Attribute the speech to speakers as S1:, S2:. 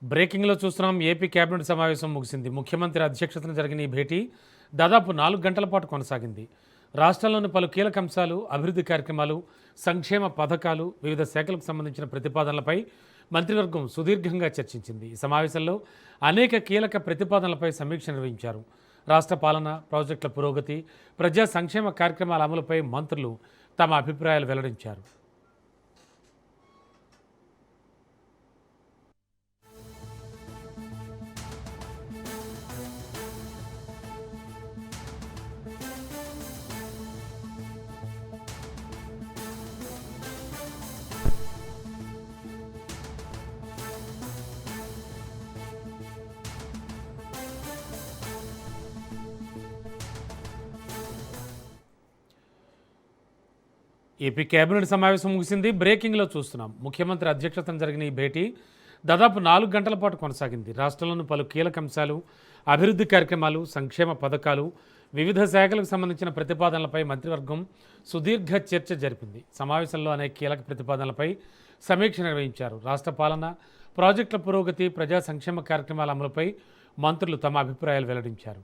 S1: బ్రేకింగ్లో చూస్తున్నాం. AP cabinet సమావేశం ముగిసింది. ముఖ్యమంత్రి అధ్యక్షతన జరిగిన ఈ భేటీ దాదాపు 4 గంటల పాటు కొనసాగింది. రాష్ట్రంలోని పలు కీలక అంశాలు, అభివృద్ధి కార్యక్రమాలు, సంక్షేమ పథకాలు, వివిధ శాఖలకు సంబంధించిన ప్రతిపాదనలపై మంత్రివర్గం సుదీర్ఘంగా చర్చించింది. ఈ సమావేశంలో అనేక కీలక ప్రతిపాదనలపై సమీక్ష నిర్వహించారు. రాష్ట్ర పాలన, ప్రాజెక్టుల పురోగతి, ప్రజా సంక్షేమ కార్యక్రమాల అమలుపై మంత్రులు తమ అభిప్రాయాలు వెల్లడించారు. ఏపీ కేబినెట్ సమావేశం ముగిసింది. బ్రేకింగ్లో చూస్తున్నాం. ముఖ్యమంత్రి అధ్యక్షతన జరిగిన ఈ భేటీ దాదాపు 4 గంటల పాటు కొనసాగింది. రాష్ట్రంలోని పలు కీలక అంశాలు, అభివృద్ధి కార్యక్రమాలు, సంక్షేమ పథకాలు, వివిధ శాఖలకు సంబంధించిన ప్రతిపాదనలపై మంత్రివర్గం సుదీర్ఘ చర్చ జరిపింది. సమావేశంలో అనేక కీలక ప్రతిపాదనలపై సమీక్ష నిర్వహించారు. రాష్ట్ర పాలన, ప్రాజెక్టుల పురోగతి, ప్రజా సంక్షేమ కార్యక్రమాల అమలుపై మంత్రులు తమ అభిప్రాయాలు వెల్లడించారు.